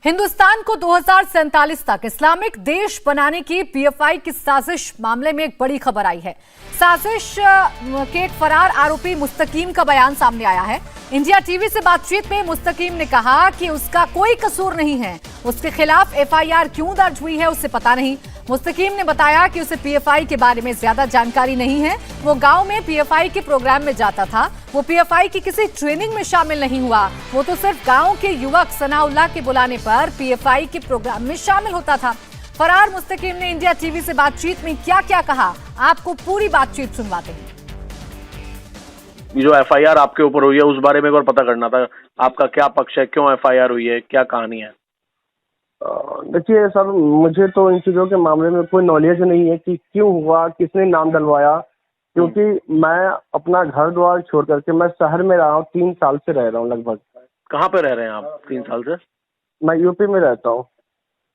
हिंदुस्तान को 2047 तक इस्लामिक देश बनाने की पीएफआई की साजिश मामले में एक बड़ी खबर आई है। साजिश के एक फरार आरोपी मुस्तकीम का बयान सामने आया है। इंडिया टीवी से बातचीत में मुस्तकीम ने कहा कि उसका कोई कसूर नहीं है। उसके खिलाफ एफआईआर क्यों दर्ज हुई है उसे पता नहीं। मुस्तकीम ने बताया कि उसे पीएफआई के बारे में ज्यादा जानकारी नहीं है। वो गांव में पीएफआई के प्रोग्राम में जाता था। वो पीएफआई की किसी ट्रेनिंग में शामिल नहीं हुआ। वो तो सिर्फ गांव के युवक सनाउल्लाह के बुलाने पर पीएफआई के प्रोग्राम में शामिल होता था। फरार मुस्तकीम ने इंडिया टीवी से बातचीत में क्या क्या कहा, आपको पूरी बातचीत सुनवाते हैं। जो एफआईआर आपके ऊपर हुई है उस बारे में एक बार पता करना था। आपका क्या पक्ष है, क्यों एफआईआर हुई है, क्या कहानी है? देखिए सर, मुझे तो इन चीज़ों के मामले में कोई नॉलेज नहीं है कि क्यों हुआ, किसने नाम डलवाया। क्योंकि मैं अपना घर द्वार छोड़ करके मैं शहर में रहा हूँ, 3 साल से रह रहा हूँ लगभग। कहाँ पे रह रहे हैं आप 3 साल से? मैं यूपी में रहता हूँ,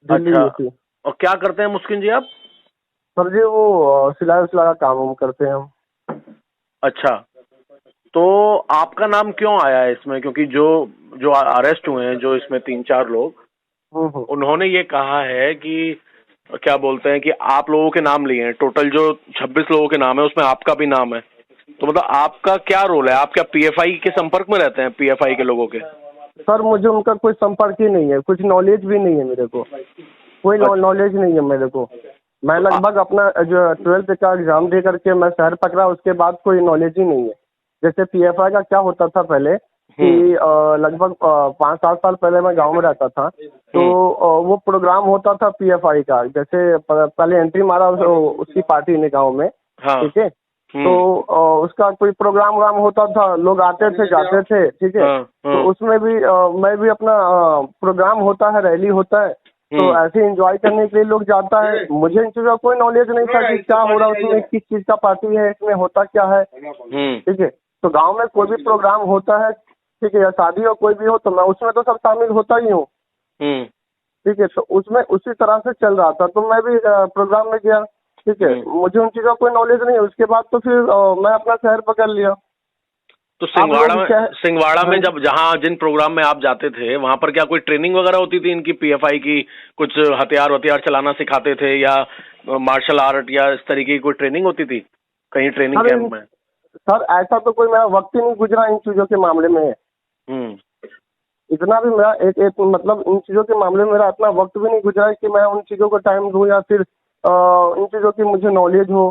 दिल्ली यूपी। और क्या करते हैं मुस्किन जी आप? सर जी वो सिलाई उलाई का काम हम करते हैं हम। अच्छा, तो आपका नाम क्यों आया है इसमें? क्योंकि जो अरेस्ट हुए हैं, जो इसमें 3-4 लोग, उन्होंने ये कहा है कि क्या बोलते हैं कि आप लोगों के नाम लिए हैं। टोटल जो 26 लोगों के नाम है उसमें आपका भी नाम है। तो मतलब आपका क्या रोल है? आप क्या पीएफआई के संपर्क में रहते हैं, पीएफआई के लोगों के? सर मुझे उनका कोई संपर्क ही नहीं है, कुछ नॉलेज भी नहीं है मेरे को, कोई नॉलेज नहीं है मेरे को। मैं लगभग अपना जो 12th का एग्जाम दे करके मैं शहर पकड़ा, उसके बाद कोई नॉलेज ही नहीं है। जैसे पीएफआई का क्या होता था पहले कि लगभग 5-7 साल पहले मैं गांव में रहता था, तो वो प्रोग्राम होता था पीएफआई का। जैसे पहले एंट्री मारा उसकी पार्टी ने गांव में, ठीक है, तो उसका कोई प्रोग्राम व्राम होता था, लोग आते थे जाते थे, ठीक है। तो उसमें भी मैं भी अपना प्रोग्राम होता है, रैली होता है, तो ऐसे एंजॉय करने के लिए लोग जाता है। मुझे इन चीज़ों का कोई नॉलेज नहीं था कि क्या हो रहा है उसमें, किस चीज़ का पार्टी है, इसमें होता क्या है, ठीक है। तो गांव में कोई भी प्रोग्राम होता है, ठीक है, या शादी हो कोई भी हो, तो मैं उसमें तो सब शामिल होता ही हूँ, ठीक है। तो उसमें उसी तरह से चल रहा था, तो मैं भी प्रोग्राम में गया, ठीक है। मुझे उन चीज़ों का कोई नॉलेज नहीं है। उसके बाद तो फिर मैं अपना शहर पकड़ लिया। तो सिंगवाड़ा में जब जहाँ जिन प्रोग्राम में आप जाते थे वहां पर क्या कोई ट्रेनिंग वगैरह होती थी इनकी पीएफआई की? कुछ हथियार चलाना सिखाते थे या मार्शल आर्ट या इस तरीके की कोई ट्रेनिंग होती थी कहीं ट्रेनिंग कैंप में? सर ऐसा तो कोई मेरा वक्त ही नहीं गुजरा इन चीज़ों के मामले में। इतना भी मेरा एक मतलब इन चीज़ों के मामले में मेरा इतना वक्त भी नहीं गुजरा कि मैं उन चीज़ों को टाइम दूं या फिर इन चीज़ों की मुझे नॉलेज हो।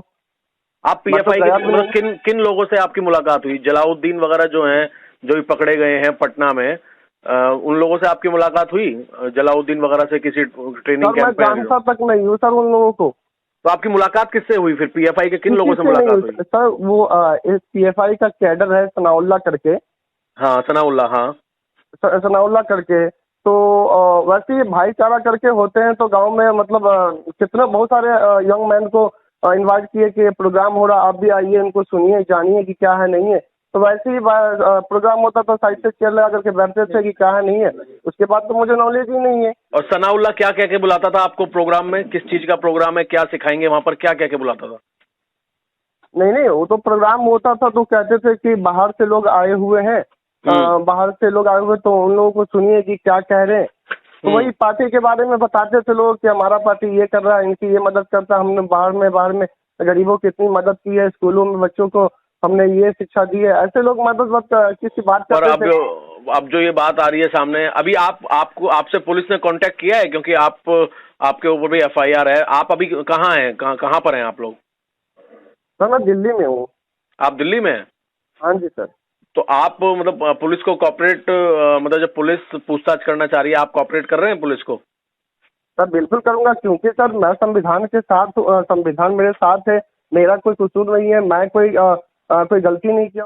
आप पीएफआई के मतलब किन लोगों से आपकी मुलाकात हुई? जलाउद्दीन वगैरह जो हैं, जो भी पकड़े गए हैं पटना में, उन लोगों से आपकी मुलाकात हुई? जलाउद्दीन वगैरह से किसी ट्रेनिंग कैंप में? मैं जानता तक नहीं हूँ सर उन लोगों को। तो आपकी मुलाकात किससे हुई फिर? पीएफआई के किन लोगों से मुलाकात हुई? सर वो एक पीएफआई का कैडर है सनाउल्लाह करके। हाँ सनाउल्लाह, हाँ सनाउल्लाह करके। तो वैसे ही भाईचारा करके होते हैं। तो गांव में मतलब कितना बहुत सारे यंग मैन को इनवाइट किए कि प्रोग्राम हो रहा, आप भी आइए, इनको सुनिए, जानिए कि क्या है नहीं है। तो वैसे ही प्रोग्राम होता था, साइड से चेयर लगा करके बैठते थे कि क्या है नहीं है। उसके बाद तो मुझे नॉलेज ही नहीं है। और सनाउल्लाह क्या कह के बुलाता था आपको प्रोग्राम में? किस चीज का प्रोग्राम है, क्या सिखाएंगे वहां पर, क्या कह के बुलाता था? नहीं, वो तो प्रोग्राम होता था तो कहते थे कि बाहर से लोग आए हुए हैं, बाहर से लोग आए हुए, तो उन लोगों को सुनिए कि क्या कह रहे हैं। तो वही पार्टी के बारे में बताते थे लोग कि हमारा पार्टी ये कर रहा है, इनकी ये मदद करता है, हमने बाहर में गरीबों की इतनी मदद की है, स्कूलों में बच्चों को हमने ये शिक्षा दी है। ऐसे लोग मदद किसी बात करते थे। अब जो ये बात आ रही है सामने, अभी आपसे पुलिस ने कांटेक्ट किया है? क्योंकि आपके ऊपर भी एफआईआर है। आप अभी कहाँ हैं, कहाँ पर हैं आप लोग? सर मैं दिल्ली में हूँ। आप दिल्ली में हैं? हाँ जी सर। तो आप मतलब पुलिस को कॉपरेट, मतलब जब पुलिस पूछताछ करना चाह रही है, आप कॉपरेट कर रहे हैं पुलिस को? सर बिल्कुल करूंगा, क्योंकि सर मैं संविधान के साथ, संविधान मेरे साथ है, मेरा कोई कसूर नहीं है, मैं कोई गलती नहीं किया।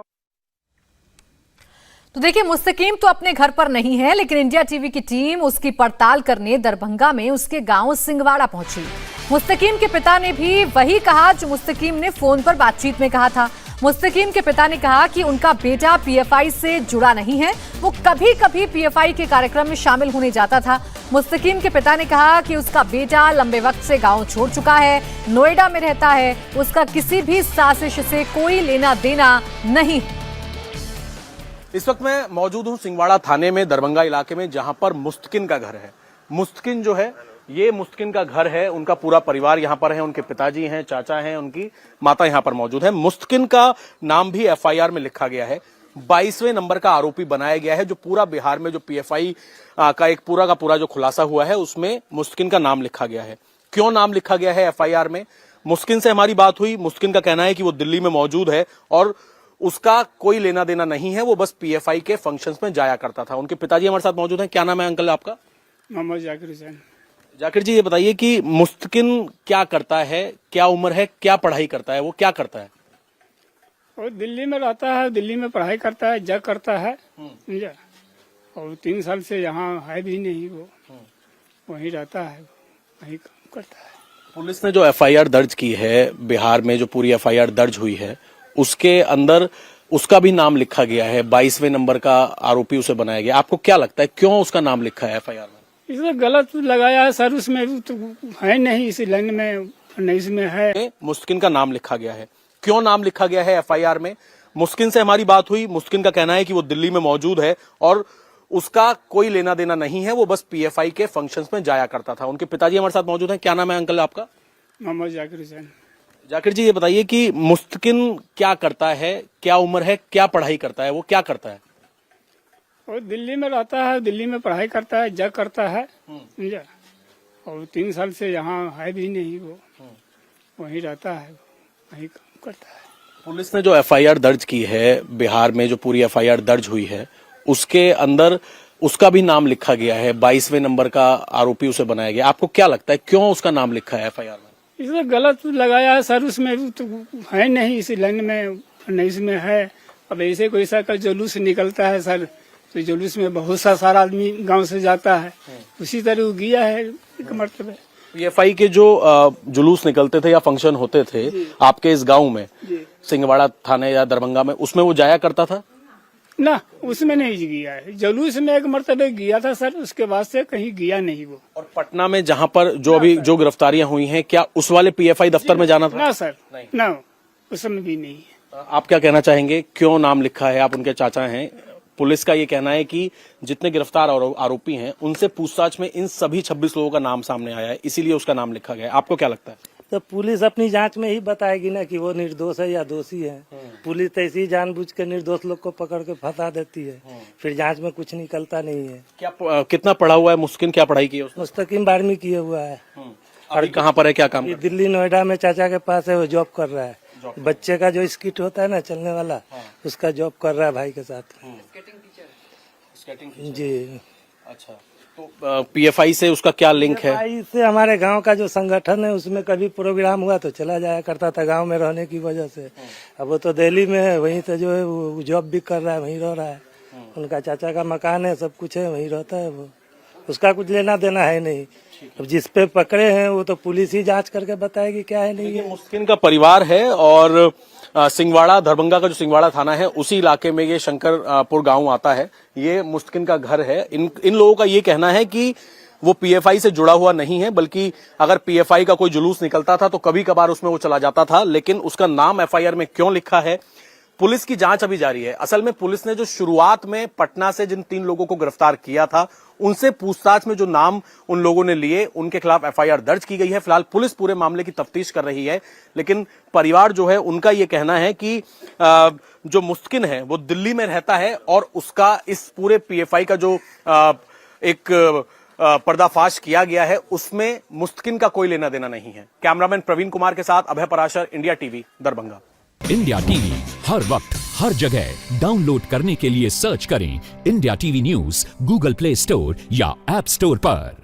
तो देखिए, मुस्तकीम तो अपने घर पर नहीं है, लेकिन इंडिया टीवी की टीम उसकी पड़ताल करने दरभंगा में उसके गांव सिंगवाड़ा पहुंची। मुस्तकीम के पिता ने भी वही कहा जो मुस्तकीम ने फोन पर बातचीत में कहा था। मुस्तकीम के पिता ने कहा कि उनका बेटा पीएफआई से जुड़ा नहीं है, वो कभी कभी पीएफआई के कार्यक्रम में शामिल होने जाता था। मुस्तकीम के पिता ने कहा कि उसका बेटा लंबे वक्त से गांव छोड़ चुका है, नोएडा में रहता है, उसका किसी भी साजिश से कोई लेना देना नहीं। इस वक्त मैं मौजूद हूं सिंगवाड़ा थाने में, दरभंगा इलाके में, जहां पर मुस्तकीम का घर है। मुस्तकिन जो है, ये मुस्तकिन का घर है, उनका पूरा परिवार यहाँ पर है, उनके पिताजी हैं, चाचा हैं, उनकी माता यहाँ पर मौजूद है। मुस्तकिन का नाम भी एफआईआर में लिखा गया है, 22वें नंबर का आरोपी बनाया गया है। जो पूरा बिहार में जो पीएफआई का एक पूरा का पूरा जो खुलासा हुआ है उसमें मुस्तकिन का नाम लिखा गया है। क्यों नाम लिखा गया है एफआईआर में? मुस्तकिन से हमारी बात हुई। मुस्तकिन का कहना है कि वो दिल्ली में मौजूद है और उसका कोई लेना देना नहीं है, वो बस पीएफआई के फंक्शंस में जाया करता था। उनके पिताजी हमारे साथ मौजूद हैं। क्या नाम है अंकल आपका? मोहम्मद जाकिर हुसैन। जाकिर जी, ये बताइए कि मुस्तकिन क्या करता है, क्या उम्र है, क्या पढ़ाई करता है, वो क्या करता है? वो दिल्ली में रहता है, दिल्ली में पढ़ाई करता है, जग करता है, समझा। और 3 साल से यहाँ है भी नहीं, वो वहीं रहता है, वहीं काम करता है। पुलिस ने जो एफआईआर दर्ज की है बिहार में, जो पूरी एफआईआर दर्ज हुई है उसके अंदर उसका भी नाम लिखा गया है, 22वें नंबर का आरोपी उसे बनाया गया। आपको क्या लगता है क्यों उसका नाम लिखा है एफआईआर में? इसमें गलत लगाया है सर, उसमें तो है नहीं, इसी लाइन में नहीं, इसमें है। मुस्तकिन का नाम लिखा गया है। क्यों नाम लिखा गया है एफआईआर में? मुस्तकिन से हमारी बात हुई। मुस्तकिन का कहना है कि वो दिल्ली में मौजूद है और उसका कोई लेना देना नहीं है, वो बस पीएफआई के फंक्शंस में जाया करता था। उनके पिताजी हमारे साथ मौजूद हैं। क्या नाम है अंकल आपका? मोहम्मद जाकिर हुसैन। जाकिर जी, ये बताइए कि मुस्तकिन क्या करता है, क्या उम्र है, क्या पढ़ाई करता है, वो क्या करता है? वो दिल्ली में रहता है, दिल्ली में पढ़ाई करता है, जग करता है, समझा। और 3 साल से यहाँ है भी नहीं, वो वहीं रहता है, वहीं काम करता है। पुलिस ने जो एफआईआर दर्ज की है बिहार में, जो पूरी एफआईआर दर्ज हुई है उसके अंदर उसका भी नाम लिखा गया है, 22वें नंबर का आरोपी उसे बनाया गया। आपको क्या लगता है क्यों उसका नाम लिखा है एफआईआर में? इसमें गलत लगाया है सर, उसमें तो है नहीं, इसी लाइन में नहीं, इसमें है। अब ऐसे कोई सा का जुलूस निकलता है सर, तो जुलूस में बहुत सा सारा आदमी गांव से जाता है, उसी तरह वो गया है एक मरतबा। पीएफआई के जो जुलूस निकलते थे या फंक्शन होते थे आपके इस गांव में, सिंहवाड़ा थाने या दरभंगा में, उसमें वो जाया करता था? ना, उसमें नहीं गया है। जुलूस में एक मरतबा गया था सर, उसके बाद से कहीं गया नहीं वो। और पटना में जहां पर जो अभी जो गिरफ्तारियां हुई हैं, क्या उस वाले पीएफआई दफ्तर में जाना था? ना सर, ना, उसमें भी नहीं है। आप क्या कहना चाहेंगे, क्यों नाम लिखा है? आप उनके चाचा हैं। पुलिस का ये कहना है कि जितने गिरफ्तार आरोपी हैं उनसे पूछताछ में इन सभी 26 लोगों का नाम सामने आया है, इसीलिए उसका नाम लिखा गया है। आपको क्या लगता है? तो पुलिस अपनी जांच में ही बताएगी ना कि वो निर्दोष है या दोषी है। पुलिस तो ऐसी जानबूझ के निर्दोष लोग को पकड़ के फंसा देती है, फिर जांच में कुछ निकलता नहीं है। क्या कितना पढ़ा हुआ है मुस्तकिन? क्या पढ़ाई की है उसने? मुस्तकिम 12वीं किया हुआ है। और कहाँ पर है, क्या काम? दिल्ली नोएडा में चाचा के पास है, वो जॉब कर रहा है। बच्चे का जो स्किट होता है ना चलने वाला, उसका जॉब कर रहा है भाई के साथ। जी। अच्छा, तो पीएफआई से उसका क्या लिंक है? पीएफआई से हमारे गांव का जो संगठन है उसमें कभी प्रोग्राम हुआ तो चला जाया करता था, गांव में रहने की वजह से। अब वो तो दिल्ली में है, वहीं से जो है वो जॉब भी कर रहा है, वहीं रह रहा है। उनका चाचा का मकान है, सब कुछ है, वहीं रहता है वो। उसका कुछ लेना देना है नहीं। अब जिस पे पकड़े हैं वो तो पुलिस ही जांच करके बताएगी क्या है नहीं है। मुस्किन का परिवार है और सिंहवाड़ा, दरभंगा का जो सिंहवाड़ा थाना है उसी इलाके में ये शंकरपुर गांव आता है। ये मुस्किन का घर है। इन लोगों का ये कहना है कि वो पीएफआई से जुड़ा हुआ नहीं है, बल्कि अगर पीएफआई का कोई जुलूस निकलता था तो कभी कभार उसमें वो चला जाता था, लेकिन उसका नाम एफआईआर में क्यों लिखा है, पुलिस की जांच अभी जारी है। असल में पुलिस ने जो शुरुआत में पटना से जिन 3 लोगों को गिरफ्तार किया था, उनसे पूछताछ में जो नाम उन लोगों ने लिए, उनके खिलाफ एफआईआर दर्ज की गई है। फिलहाल पुलिस पूरे मामले की तफ्तीश कर रही है, लेकिन परिवार जो है उनका ये कहना है कि जो मुस्किन है वो दिल्ली में रहता है और उसका इस पूरे पीएफआई का जो एक पर्दाफाश किया गया है उसमें मुस्किन का कोई लेना देना नहीं है। कैमरामैन प्रवीण कुमार के साथ Abhay Parashar, India TV, Darbhanga. India TV हर वक्त हर जगह डाउनलोड करने के लिए सर्च करें India TV news Google Play Store या ऐप स्टोर पर।